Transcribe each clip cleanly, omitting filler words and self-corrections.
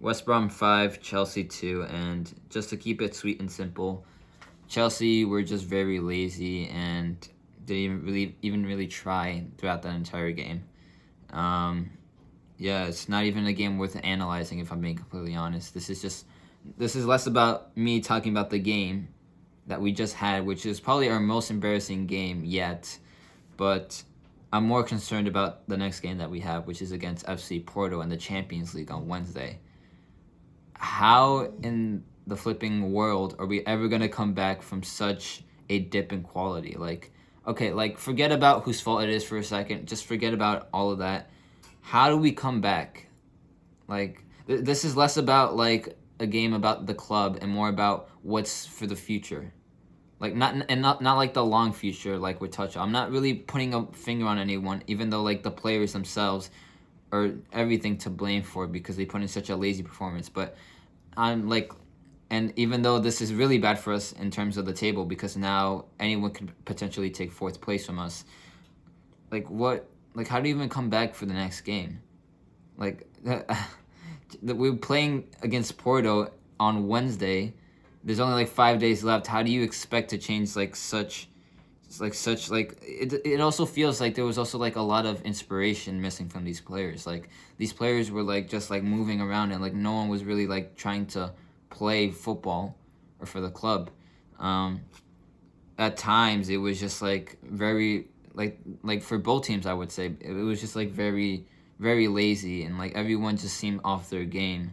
West Brom 5, Chelsea 2, and just to keep it sweet and simple, Chelsea were just very lazy and didn't even really try throughout that entire game. Um, yeah, it's not even a game worth analyzing if I'm being completely honest. This is less about me talking about the game that we just had, which is probably our most embarrassing game yet. But I'm more concerned about the next game that we have, which is against FC Porto in the Champions League on Wednesday. How in the flipping world are we ever gonna come back from such a dip in quality? Like, okay, like forget about whose fault it is for a second. Just forget about all of that. How do we come back? Like, this is less about like a game about the club and more about what's for the future. Like not like the long future like with touch. I'm not really putting a finger on anyone, even though like the players themselves are everything to blame for because they put in such a lazy performance. But I'm like, and even though this is really bad for us in terms of the table because now anyone could potentially take fourth place from us. Like what? Like how do you even come back for the next game? Like we're playing against Porto on Wednesday. There's only like 5 days left. How do you expect to change like it also feels like there was also like a lot of inspiration missing from these players. Like these players were like just like moving around and like no one was really like trying to play football or for the club. Um, at times it was just like very like for both teams I would say it was just like very lazy and like everyone just seemed off their game.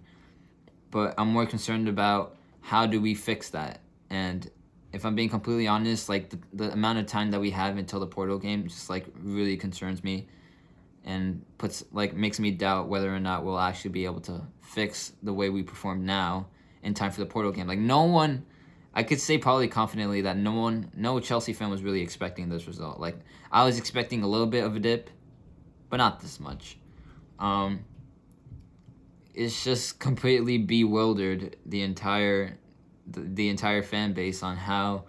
But I'm more concerned about how do we fix that. And if I'm being completely honest, like the amount of time that we have until the Porto game just like really concerns me and puts like makes me doubt whether or not we'll actually be able to fix the way we perform now in time for the Porto game. Like no one, I could say probably confidently that no Chelsea fan was really expecting this result. Like I was expecting a little bit of a dip, but not this much. Um, it's just completely bewildered the entire fan base on how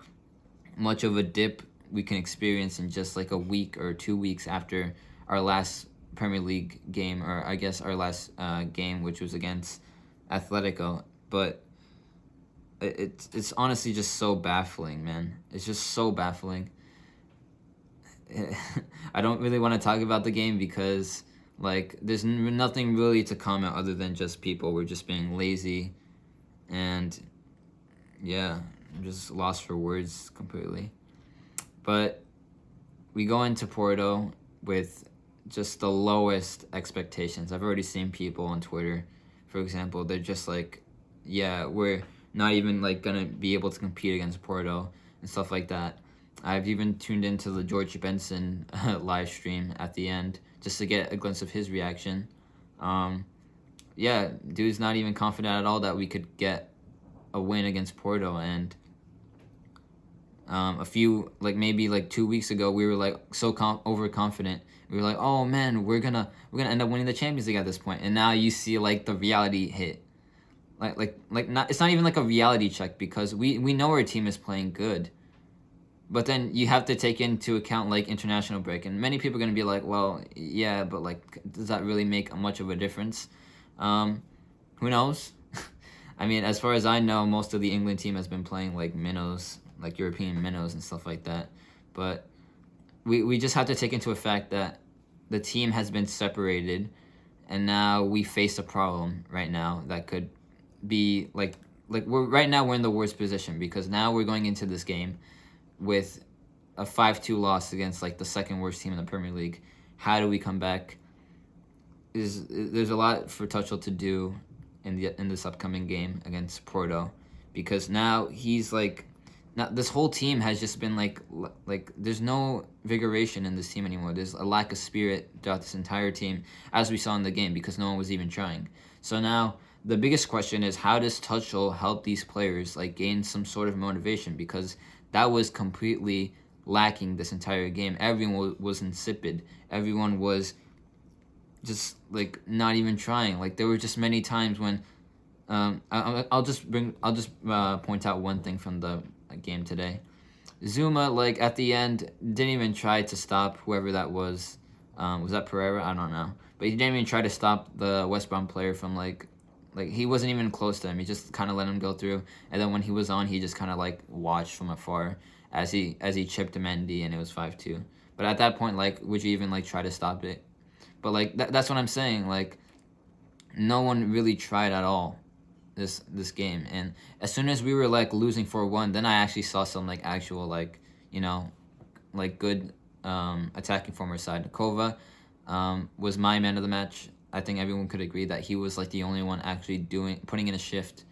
much of a dip we can experience in just like a week or 2 weeks after our last Premier League game, or I guess our last game, which was against Atletico. But it's honestly just so baffling, man. It's just so baffling. I don't really want to talk about the game because like there's nothing really to comment other than just people were just being lazy, and yeah, I'm just lost for words completely. But we go into Porto with just the lowest expectations. I've already seen people on Twitter, for example, they're just like, yeah, we're not even like gonna be able to compete against Porto and stuff like that. I've even tuned into the George Benson live stream at the end just to get a glimpse of his reaction. Um, yeah, dude's not even confident at all that we could get a win against Porto. And a few like maybe like 2 weeks ago, we were like so overconfident. We were like, oh man, we're gonna end up winning the Champions League at this point. And now you see like the reality hit. Like not it's not even like a reality check because we know our team is playing good. But then you have to take into account like international break, and many people are gonna be like, well, yeah, but like, does that really make much of a difference? Who knows? I mean, as far as I know, most of the England team has been playing like minnows, like European minnows and stuff like that. But we just have to take into effect that the team has been separated, and now we face a problem right now that could be like we're in the worst position because now we're going into this game with a 5-2 loss against like the second worst team in the Premier League. How do we come back? There's a lot for Tuchel to do in this upcoming game against Porto, because now he's like, now this whole team has just been like there's no vigoration in this team anymore. There's a lack of spirit throughout this entire team, as we saw in the game, because no one was even trying. So now the biggest question is, how does Tuchel help these players like gain some sort of motivation, because that was completely lacking this entire game. Everyone was insipid. Everyone was just like not even trying. Like there were just many times when I'll just point out one thing from the game today. Zuma, like at the end, didn't even try to stop whoever that was. Was that Pereira? I don't know, but he didn't even try to stop the West Brom player from like Like, he wasn't even close to him. He just kind of let him go through. And then when he was on, he just kind of, like, watched from afar as he chipped Mendy, and it was 5-2. But at that point, like, would you even, like, try to stop it? But, like, that's what I'm saying. Like, no one really tried at all this game. And as soon as we were, like, losing 4-1, then I actually saw some, like, actual, like, you know, like, good attacking from our side. Kova was my man of the match. I think everyone could agree that he was, like, the only one actually putting in a shift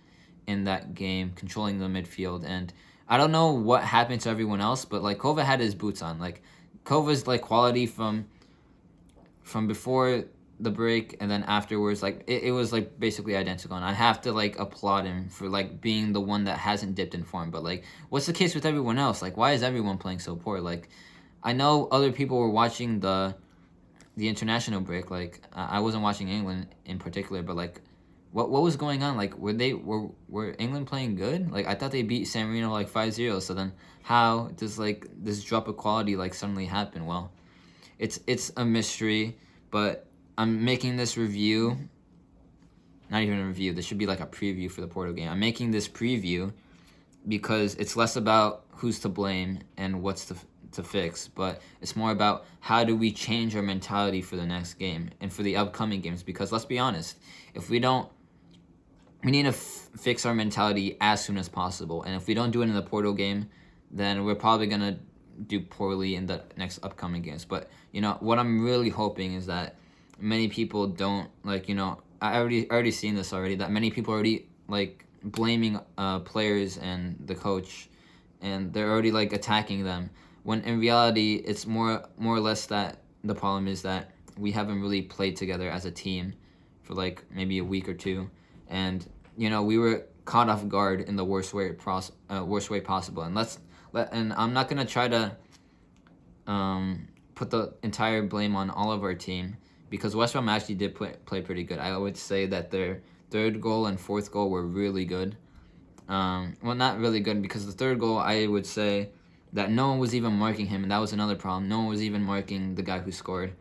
in that game, controlling the midfield. And I don't know what happened to everyone else, but, like, Kova had his boots on. Like, Kova's, like, quality from before the break and then afterwards, like, it was, like, basically identical. And I have to, like, applaud him for, like, being the one that hasn't dipped in form. But, like, what's the case with everyone else? Like, why is everyone playing so poor? Like, I know other people were watching the international break. Like, I wasn't watching England in particular, but, like, what was going on? Like, were England playing good? Like, I thought they beat San Marino, like, 5-0. So then how does, like, this drop of quality, like, suddenly happen? Well, it's a mystery, but I'm making this review, not even a review, this should be like a preview for the Porto game. I'm making this preview because it's less about who's to blame and what's to fix, but it's more about how do we change our mentality for the next game and for the upcoming games. Because let's be honest, if we don't, we need to fix our mentality as soon as possible. And if we don't do it in the Porto game, then we're probably going to do poorly in the next upcoming games. But, you know, what I'm really hoping is that many people don't, like, you know, I already seen this already, that many people already, like, blaming players and the coach, and they're already, like, attacking them, when in reality it's more or less that the problem is that we haven't really played together as a team for, like, maybe a week or two, and, you know, we were caught off guard in the worst way possible. And I'm not gonna try to put the entire blame on all of our team, because West Brom actually did play pretty good. I would say that their third goal and fourth goal were really good. Well, not really good, because the third goal, I would say that no one was even marking him, and that was another problem. No one was even marking the guy who scored.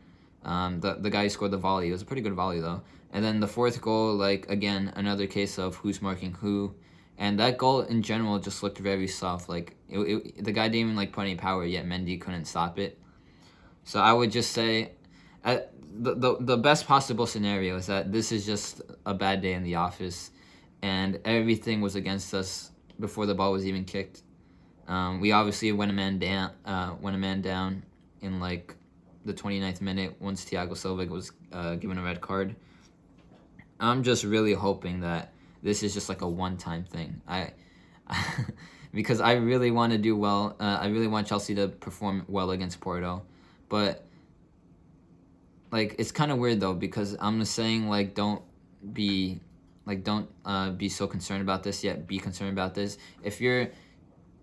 The guy who scored the volley. It was a pretty good volley, though. And then the fourth goal, like, again, another case of who's marking who. And that goal, in general, just looked very soft. Like, the guy didn't even, like, put any power, yet Mendy couldn't stop it. So I would just say, the best possible scenario is that this is just a bad day in the office, and everything was against us before the ball was even kicked. We obviously went a man down in, like, the 29th minute once Thiago Silva was given a red card. I'm just really hoping that this is just, like, a one-time thing. Because I really want to do well. I really want Chelsea to perform well against Porto. But, like, it's kind of weird, though, because I'm saying, like, don't be so concerned about this, yet be concerned about this. If you're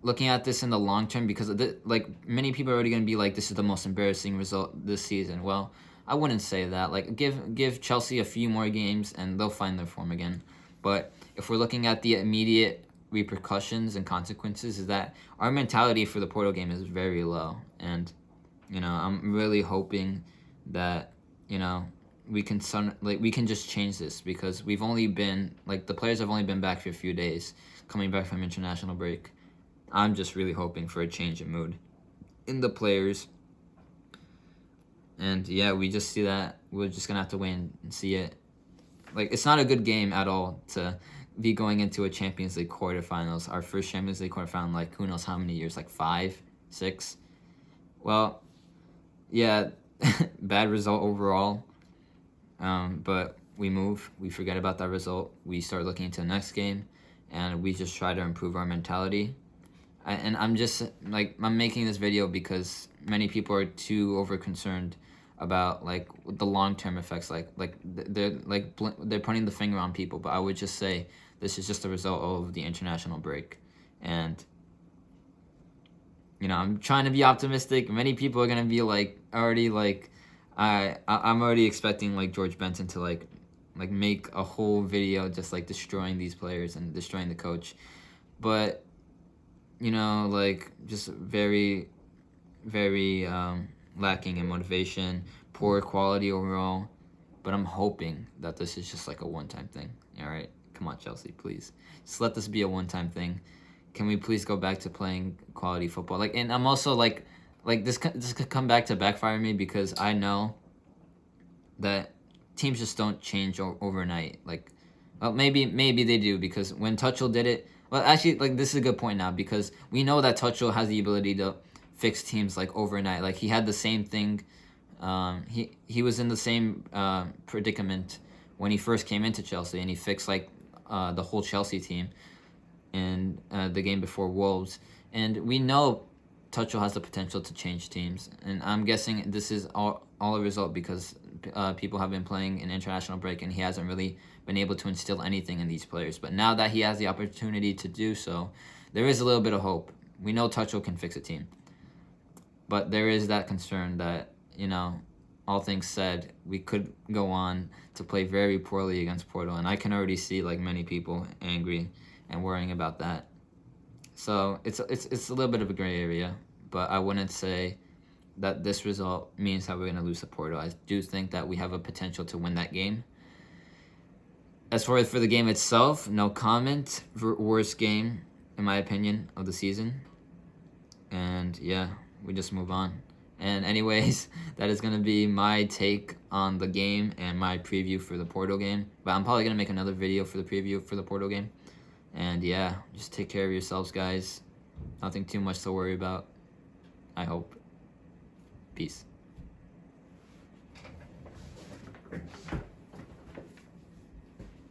looking at this in the long term, because like, many people are already going to be like, this is the most embarrassing result this season. Well, I wouldn't say that. Like, give Chelsea a few more games and they'll find their form again. But if we're looking at the immediate repercussions and consequences, is that our mentality for the Porto game is very low. And, you know, I'm really hoping that, you know, we can just change this, because we've only been, like, the players have only been back for a few days, coming back from international break. I'm just really hoping for a change in mood in the players. And, yeah, we just see that. We're just going to have to wait and see it. Like, it's not a good game at all to be going into a Champions League quarterfinals. Our first Champions League quarterfinal, like, who knows how many years, like 5, 6? Well, yeah, bad result overall. But we move. We forget about that result. We start looking into the next game, and we just try to improve our mentality. And I'm just, like, I'm making this video because many people are too over-concerned about, like, the long-term effects. They're pointing the finger on people, but I would just say this is just a result of the international break. And, you know, I'm trying to be optimistic. Many people are going to be, like, already, like, I'm already expecting, like, George Benson to, like make a whole video just, like, destroying these players and destroying the coach. But, you know, like, just very, very lacking in motivation, poor quality overall. But I'm hoping that this is just, like, a one-time thing. All right, come on, Chelsea, please. Just let this be a one-time thing. Can we please go back to playing quality football? Like, and I'm also like this could come back to backfire me because I know that teams just don't change overnight. Like, well, maybe they do because when Tuchel did it, well, actually, like this is a good point now because we know that Tuchel has the ability to fix teams like overnight. Like he had the same thing. He was in the same predicament when he first came into Chelsea, and he fixed like the whole Chelsea team in the game before Wolves. And we know Tuchel has the potential to change teams, and I'm guessing this is all a result because people have been playing an international break, and he hasn't really been able to instill anything in these players. But now that he has the opportunity to do so, there is a little bit of hope. We know Tuchel can fix a team, but there is that concern that, you know, all things said, we could go on to play very poorly against Porto, and I can already see like many people angry and worrying about that. So it's a little bit of a gray area, but I wouldn't say that this result means that we're going to lose to Porto. I do think that we have a potential to win that game. As far as for the game itself, no comment. Worst game, in my opinion, of the season. And yeah, we just move on. And anyways, that is going to be my take on the game and my preview for the Porto game. But I'm probably going to make another video for the preview for the Porto game. And yeah, just take care of yourselves, guys. Nothing too much to worry about, I hope. Peace.